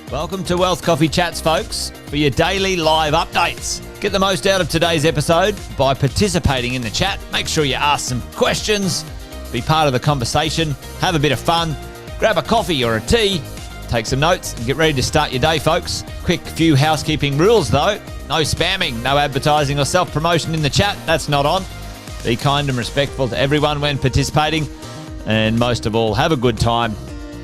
Welcome to Wealth Coffee Chats, folks, for your daily live updates. Get the most out of today's episode by participating in the chat. Make sure you ask some questions, be part of the conversation, have a bit of fun, grab a coffee or a tea, take some notes, and get ready to start your day, folks. Quick few housekeeping rules, though. No spamming, no advertising or self-promotion in the chat. That's not on. Be kind and respectful to everyone when participating. And most of all, have a good time.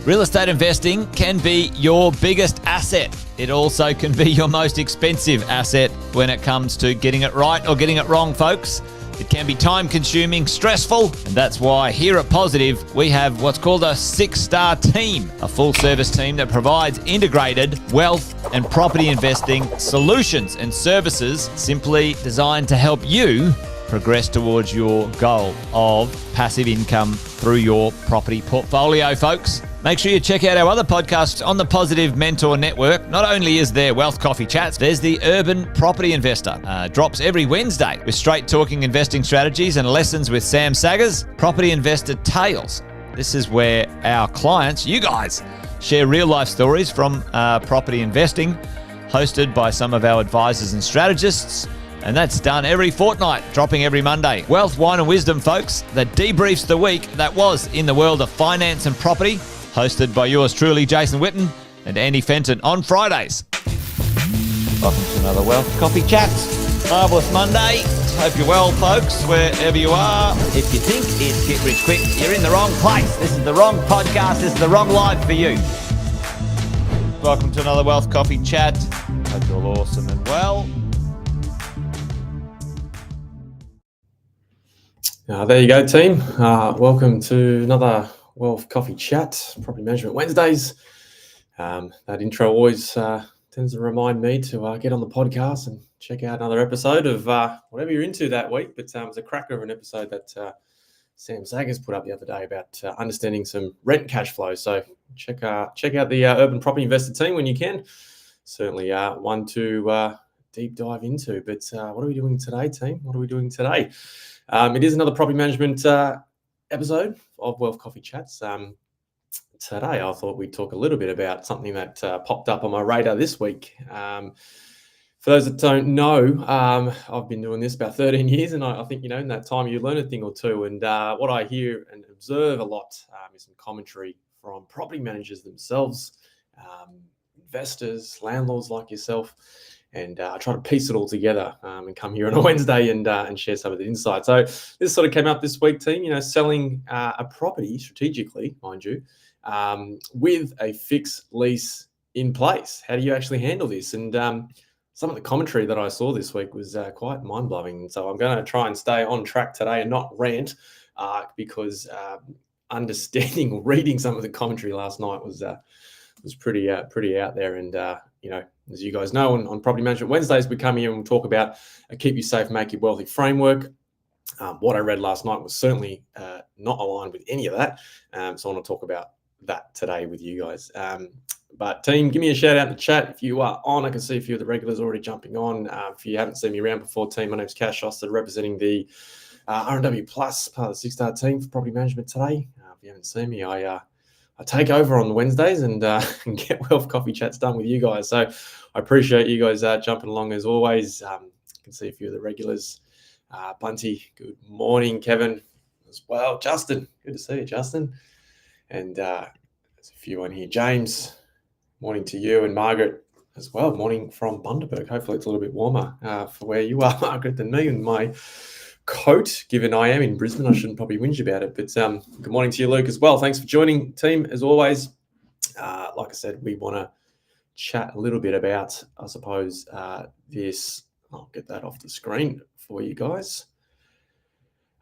Real estate investing can be your biggest asset. It also can be your most expensive asset when it comes to getting it right or getting it wrong, folks. It can be time-consuming, stressful, and that's why here at Positive, we have what's called a 6-star team, a full-service team that provides integrated wealth and property investing solutions and services simply designed to help you progress towards your goal of passive income through your property portfolio, folks. Make sure you check out our other podcasts on the Positive Mentor Network. Not only is there Wealth Coffee Chats, there's the Urban Property Investor. Drops every Wednesday with straight talking investing strategies and lessons with Sam Saggers. Property Investor Tales. This is where our clients, you guys, share real life stories from property investing, hosted by some of our advisors and strategists. And that's done every fortnight, dropping every Monday. Wealth, Wine and Wisdom, folks, that debriefs the week that was in the world of finance and property, hosted by yours truly, Jason Witten and Andy Fenton on Fridays. Welcome to another Wealth Coffee Chat. Marvellous Monday. Hope you're well, folks, wherever you are. If you think it's Get Rich Quick, you're in the wrong place. This is the wrong podcast. This is the wrong live for you. Welcome to another Wealth Coffee Chat. Hope you're all awesome and well. There you go, team. Welcome to another Wealth Coffee Chat, Property Management Wednesdays. That intro always tends to remind me to get on the podcast and check out another episode of whatever you're into that week. But it was a cracker of an episode that Sam Saggers put up the other day about understanding some rent cash flow. So check out the Urban Property Investor team when you can. Certainly one to deep dive into. But what are we doing today, team? What are we doing today? It is another property management episode of Wealth Coffee Chats. Today, I thought we'd talk a little bit about something that popped up on my radar this week. For those that don't know, I've been doing this about 13 years, and I think, in that time you learn a thing or two. And what I hear and observe a lot is some commentary from property managers themselves, investors, landlords like yourself. And I try to piece it all together and come here on a Wednesday and share some of the insights. So this sort of came up this week, team, selling a property strategically, mind you, with a fixed lease in place. How do you actually handle this? And some of the commentary that I saw this week was quite mind-blowing. So I'm going to try and stay on track today and not rant because understanding or reading some of the commentary last night was pretty out there. And, as you guys know, on Property Management Wednesdays, we come here and we'll talk about a keep you safe, make you wealthy framework. What I read last night was certainly not aligned with any of that. So I want to talk about that today with you guys. But team, give me a shout out in the chat if you are on. I can see a few of the regulars already jumping on. If you haven't seen me around before, team, my name's Cash Oster, representing the R&W Plus, part of the 6-star team for property management today. If you haven't seen me, I take over on Wednesdays and get Wealth Coffee Chats done with you guys. So I appreciate you guys jumping along as always. You can see a few of the regulars. Bunty, good morning. Kevin as well. Justin, good to see you, Justin. And there's a few on here. James, morning to you. And Margaret as well. Morning from Bundaberg. Hopefully it's a little bit warmer for where you are, Margaret, than me and my coat, given I am in Brisbane. I shouldn't probably whinge about it, but good morning to you, Luke, as well. Thanks for joining, team, as always. Like I said, we want to chat a little bit about, I suppose, this. I'll get that off the screen for you guys.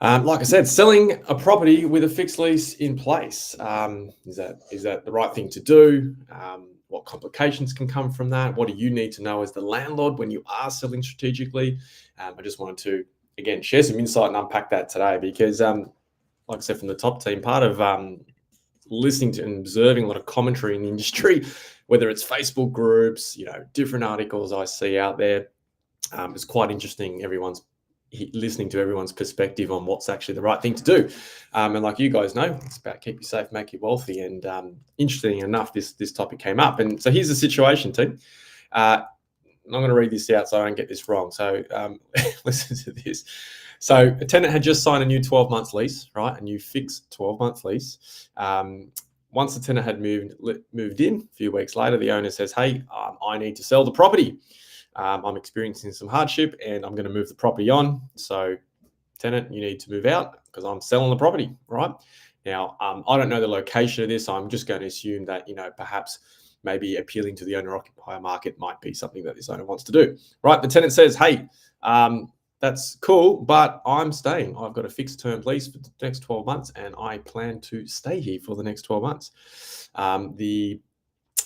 Like I said, selling a property with a fixed lease in place. Is that the right thing to do? What complications can come from that? What do you need to know as the landlord when you are selling strategically? I just wanted to, again, share some insight and unpack that today because, like I said, from the top team, part of listening to and observing a lot of commentary in the industry, whether it's Facebook groups, different articles I see out there, it's quite interesting. Everyone's listening to everyone's perspective on what's actually the right thing to do. And like you guys know, it's about keep you safe, make you wealthy. And interesting enough, this topic came up. And so here's the situation, team. I'm going to read this out so I don't get this wrong. So listen to this. So a tenant had just signed a new 12-month lease, right? A new fixed 12-month lease. Once the tenant had moved in, a few weeks later, the owner says, hey, I need to sell the property. I'm experiencing some hardship and I'm going to move the property on. So tenant, you need to move out because I'm selling the property, right? Now, I don't know the location of this. I'm just going to assume that, perhaps maybe appealing to the owner-occupier market might be something that this owner wants to do, right? The tenant says, hey, that's cool, but I'm staying. I've got a fixed term lease for the next 12 months and I plan to stay here for the next 12 months.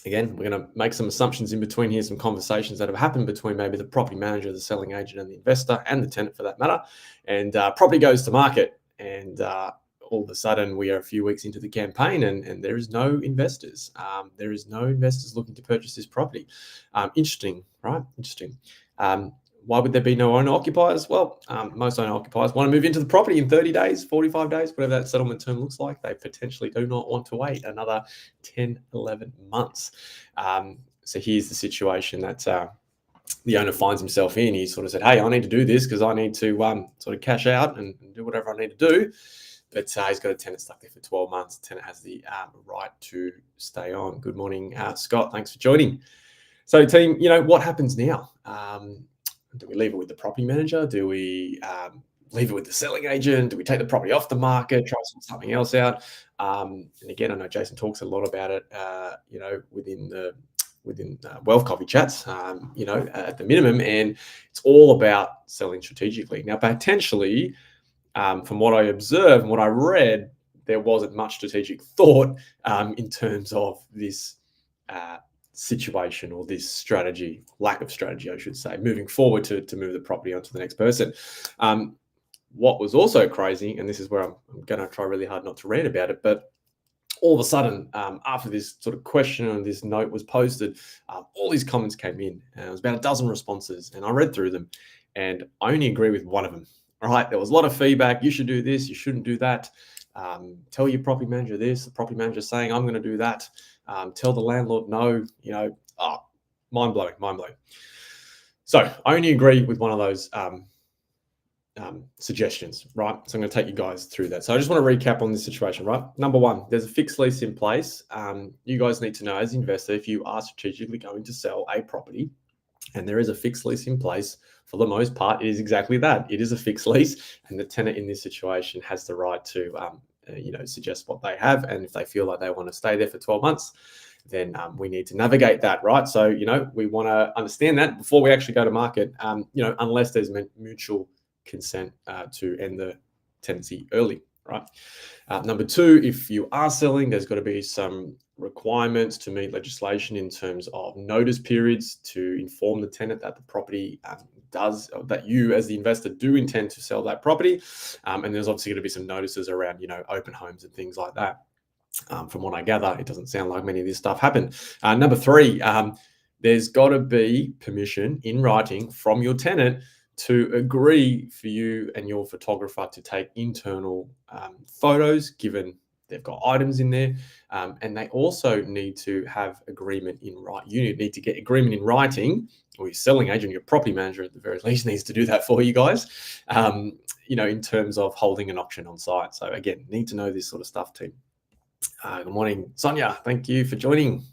Again, we're going to make some assumptions in between here, some conversations that have happened between maybe the property manager, the selling agent, and the investor, and the tenant for that matter. And property goes to market, and all of a sudden we are a few weeks into the campaign, and there is no investors. There is no investors looking to purchase this property. Interesting, right? Interesting. Why would there be no owner-occupiers? Well, most owner-occupiers want to move into the property in 30 days, 45 days, whatever that settlement term looks like. They potentially do not want to wait another 10, 11 months. So here's the situation that the owner finds himself in. He sort of said, hey, I need to do this because I need to sort of cash out and do whatever I need to do. But he's got a tenant stuck there for 12 months. The tenant has the right to stay on. Good morning, Scott. Thanks for joining. So team, what happens now? Do we leave it with the property manager? Do we leave it with the selling agent? Do we take the property off the market, try something else out? And again, I know Jason talks a lot about it, within wealth coffee chats, at the minimum, and it's all about selling strategically. Now, potentially, from what I observed and what I read, there wasn't much strategic thought in terms of this situation or this strategy, lack of strategy, I should say, moving forward to move the property onto the next person. What was also crazy, and this is where I'm going to try really hard not to rant about it, but all of a sudden, after this sort of question and this note was posted, all these comments came in, and it was about a dozen responses, and I read through them, and I only agree with one of them. All right, there was a lot of feedback. You should do this. You shouldn't do that. Tell your property manager this. The property manager saying, I'm going to do that. Tell the landlord no. Mind blowing. So I only agree with one of those suggestions, right? So I'm going to take you guys through that. So I just want to recap on this situation, right? Number one, there's a fixed lease in place. You guys need to know as an investor, if you are strategically going to sell a property and there is a fixed lease in place, for the most part, it is exactly that. It is a fixed lease, and the tenant in this situation has the right to, suggest what they have. And if they feel like they want to stay there for 12 months, then we need to navigate that, right? So, we want to understand that before we actually go to market, unless there's mutual consent to end the tenancy early, right? Number two, if you are selling, there's got to be some requirements to meet legislation in terms of notice periods to inform the tenant that the property that you as the investor do intend to sell that property. And there's obviously going to be some notices around, open homes and things like that. From what I gather, it doesn't sound like many of this stuff happened. Number three, there's got to be permission in writing from your tenant to agree for you and your photographer to take internal photos, given they've got items in there. And they also need to have agreement in writing. You need to get agreement in writing, or your selling agent, your property manager at the very least needs to do that for you guys, in terms of holding an auction on site. So again, need to know this sort of stuff too. Good morning, Sonia. Thank you for joining.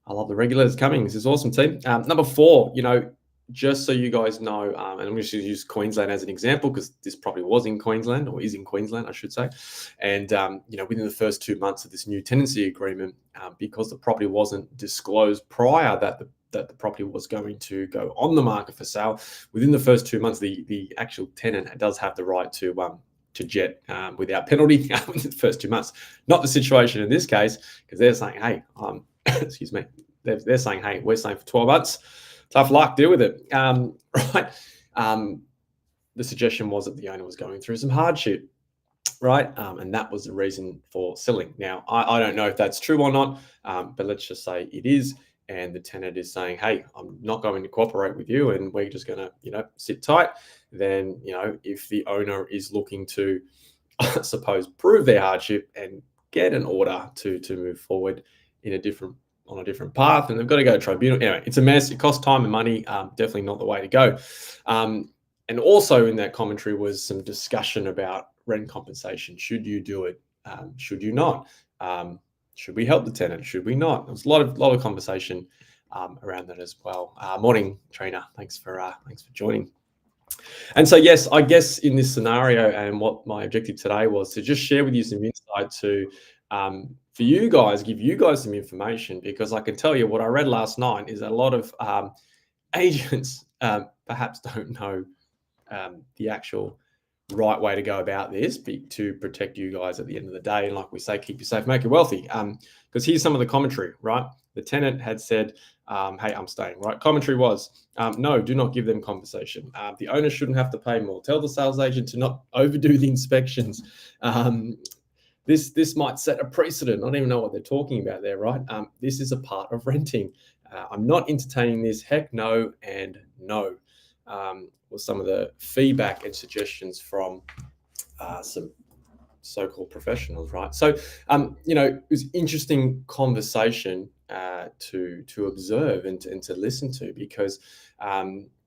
I love the regulars coming. This is awesome, team. Number four, just so you guys know, and I'm going to use Queensland as an example because this property was in Queensland, or is in Queensland, I should say. And, within the first 2 months of this new tenancy agreement, because the property wasn't disclosed prior that the property was going to go on the market for sale, within the first 2 months, the actual tenant does have the right to jet without penalty within the first 2 months. Not the situation in this case, because they're saying, hey, excuse me, they're saying, hey, we're saying for 12 months, tough luck, deal with it. Right. The suggestion was that the owner was going through some hardship, right? And that was the reason for selling. Now, I don't know if that's true or not, but let's just say it is. and the tenant is saying, hey, I'm not going to cooperate with you and we're just going to, sit tight, then, if the owner is looking to, I suppose, prove their hardship and get an order to move forward on a different path, and they've got to go to tribunal. Anyway, it's a mess. It costs time and money. Definitely not the way to go. And also in that commentary was some discussion about rent compensation. Should you do it? Should you not? Should we help the tenant? Should we not? There was a lot of conversation around that as well. Morning, Trina. Thanks for joining. And so, yes, I guess in this scenario, and what my objective today was to just share with you some insight to, for you guys, give you guys some information, because I can tell you what I read last night is a lot of agents perhaps don't know the actual right way to go about this to protect you guys at the end of the day. And like we say, keep you safe, make you wealthy. Because here's some of the commentary, right? The tenant had said, hey, I'm staying, right? Commentary was, no, do not give them compensation. The owner shouldn't have to pay more. Tell the sales agent to not overdo the inspections. This might set a precedent. I don't even know what they're talking about there, right? This is a part of renting. I'm not entertaining this. Heck no and no. Was some of the feedback and suggestions from some so-called professionals, right? So, it was interesting conversation to observe and to listen to, because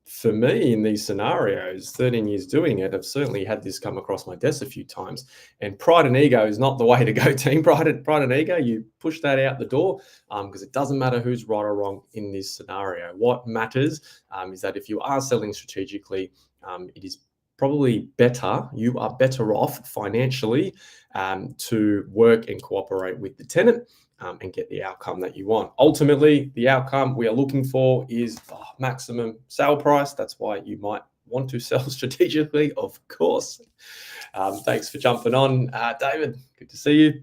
for me in these scenarios, 13 years doing it, I've certainly had this come across my desk a few times. And pride and ego is not the way to go, team. Pride and ego, you push that out the door, because it doesn't matter who's right or wrong in this scenario. What matters is that if you are selling strategically, it is probably better, you are better off financially to work and cooperate with the tenant and get the outcome that you want. Ultimately, the outcome we are looking for is maximum sale price. That's why you might want to sell strategically, of course. Thanks for jumping on, David. Good to see you.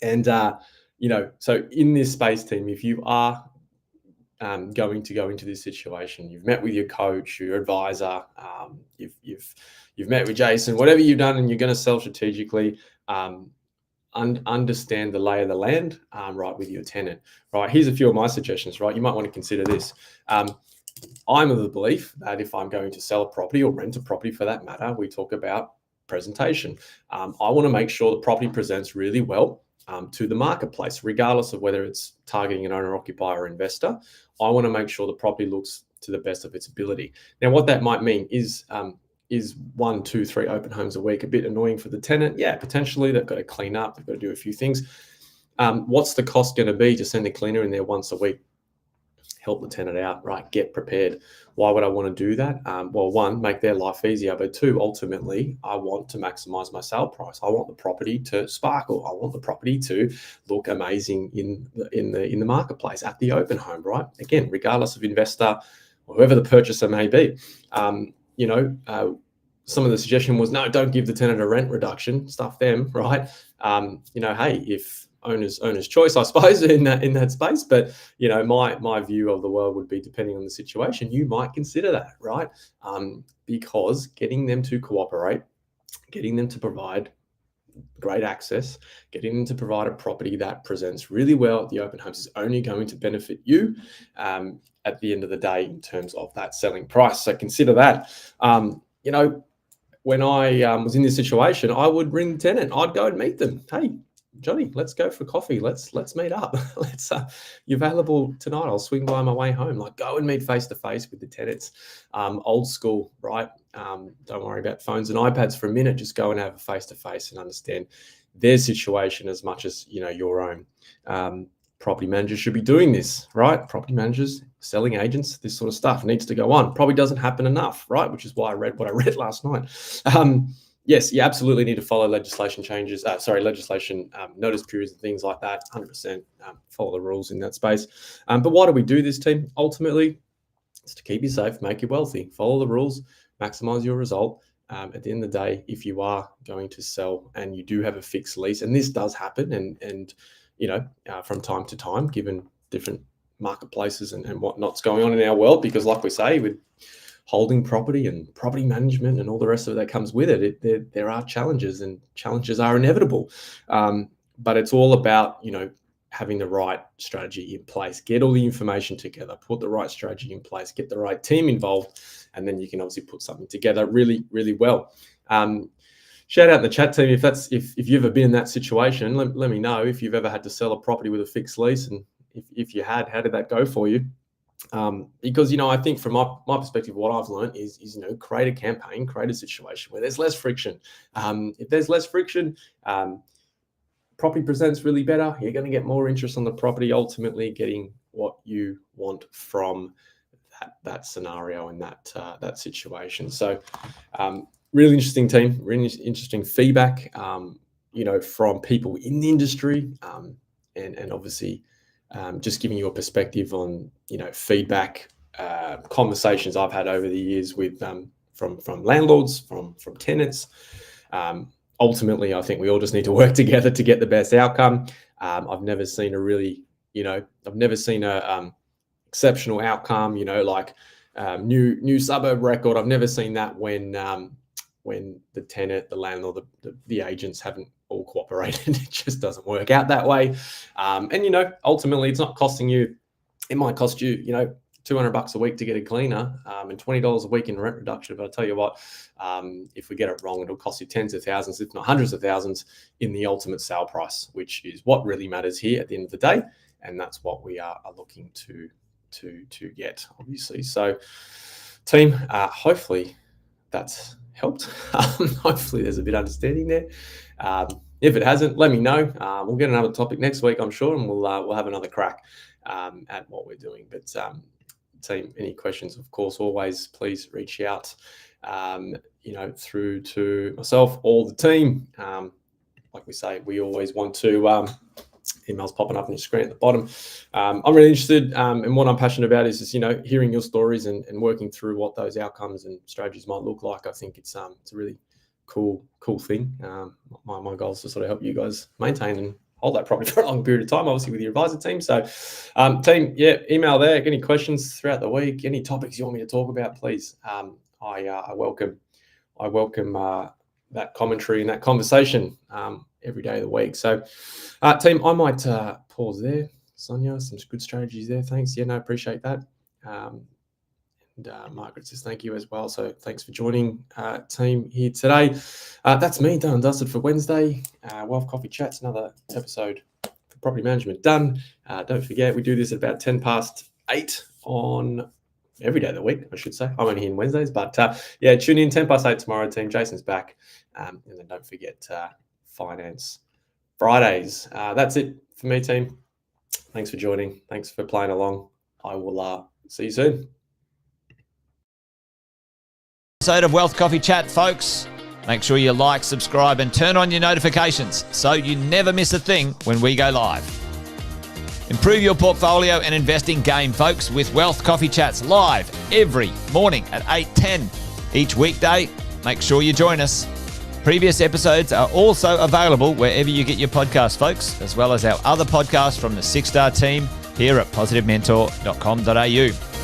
And, so in this space, team, if you are going to go into this situation, you've met with your coach, your advisor, you've met with Jason, whatever you've done, and you're going to sell strategically, understand the lay of the land, right, with your tenant, right? Here's a few of my suggestions, right? You might want to consider this. I'm of the belief that if I'm going to sell a property or rent a property for that matter, we talk about presentation. I want to make sure the property presents really well to the marketplace, regardless of whether it's targeting an owner, occupier, or investor. I want to make sure the property looks to the best of its ability. Now, what that might mean is 1, 2, 3 open homes a week a bit annoying for the tenant? Yeah, potentially. They've got to clean up. They've got to do a few things. What's the cost going to be to send a cleaner in there once a week? Help the tenant out, right? Get prepared. Why would I want to do that? Well, 1, make their life easier, but 2, ultimately, I want to maximize my sale price. I want the property to sparkle. I want the property to look amazing in the marketplace at the open home, right? Again, regardless of investor or whoever the purchaser may be. Some of the suggestion was, no, don't give the tenant a rent reduction, stuff them, right? Hey, if owner's choice, I suppose, in that space. But my view of the world would be, depending on the situation, you might consider that, right? Because getting them to cooperate, getting them to provide great access, getting them to provide a property that presents really well at the open homes is only going to benefit you at the end of the day in terms of that selling price. So consider that. When I was in this situation, I would ring the tenant. I'd go and meet them. Hey, Johnny, let's go for coffee. Let's meet up. You're available tonight? I'll swing by my way home. Like, go and meet face to face with the tenants. Old school, right? Don't worry about phones and iPads for a minute. Just go and have a face to face and understand their situation as much as your own. Property managers should be doing this, right? Property managers, selling agents, this sort of stuff needs to go on. Probably doesn't happen enough, right? Which is why I read what I read last night. Yes, you absolutely need to follow legislation changes. Legislation, notice periods and things like that. 100% follow the rules in that space. But why do we do this, team? Ultimately, it's to keep you safe, make you wealthy. Follow the rules, maximize your result. At the end of the day, if you are going to sell and you do have a fixed lease, and this does happen, and from time to time, given different marketplaces and whatnot's going on in our world, because like we say, with holding property and property management and all the rest of it that comes with it, there are challenges, and challenges are inevitable. But it's all about, having the right strategy in place, get all the information together, put the right strategy in place, get the right team involved, and then you can obviously put something together really, really well. Shout out in the chat team if you've ever been in that situation. Let me know if you've ever had to sell a property with a fixed lease, and if you had, how did that go for you? Because I think from my perspective, what I've learned is create a campaign, create a situation where there's less friction. If there's less friction, property presents really better. You're going to get more interest on the property, ultimately getting what you want from that scenario and that situation. So really interesting team, really interesting feedback, from people in the industry, and obviously just giving you a perspective on, feedback, conversations I've had over the years with from landlords, from tenants. Ultimately, I think we all just need to work together to get the best outcome. I've never seen a exceptional outcome, like new suburb record. I've never seen that when the tenant, the landlord, the agents haven't all cooperated. It just doesn't work out that way. And ultimately, it's not costing you. It might cost you, $200 a week to get a cleaner, and $20 a week in rent reduction. But I tell you what, if we get it wrong, it'll cost you tens of thousands, if not hundreds of thousands, in the ultimate sale price, which is what really matters here at the end of the day, and that's what we are looking to get, obviously. So, team, hopefully that's helped. Hopefully there's a bit of understanding there. If it hasn't, let me know. We'll get another topic next week, I'm sure, and we'll have another crack at what we're doing. But team, any questions, of course, always please reach out, through to myself or the team. Like we say, we always want to, emails popping up on your screen at the bottom. I'm really interested, and what I'm passionate about is just, hearing your stories and working through what those outcomes and strategies might look like. I think it's a really cool thing. My goal is to sort of help you guys maintain and hold that property for a long period of time, obviously with your advisor team. So team, email there. Any questions throughout the week, any topics you want me to talk about, please. I welcome that commentary and that conversation every day of the week. So team, I might pause there. Sonia, some good strategies there. Thanks. Yeah, no, appreciate that. And Margaret says thank you as well. So thanks for joining team here today. That's me done and dusted for Wednesday. Wealth Coffee Chats, another episode for property management done. Don't forget, we do this at about 8:10 on every day of the week, I should say. I'm only here on Wednesdays, but tune in 8:10 tomorrow, team. Jason's back. And then don't forget Finance Fridays. That's it for me, team. Thanks for joining. Thanks for playing along. I will see you soon. Episode of Wealth Coffee Chat, folks. Make sure you like, subscribe, and turn on your notifications so you never miss a thing when we go live. Improve your portfolio and investing game, folks, with Wealth Coffee Chats live every morning at 8:10 each weekday. Make sure you join us. Previous episodes are also available wherever you get your podcasts, folks, as well as our other podcasts from the 6-Star team here at positivementor.com.au.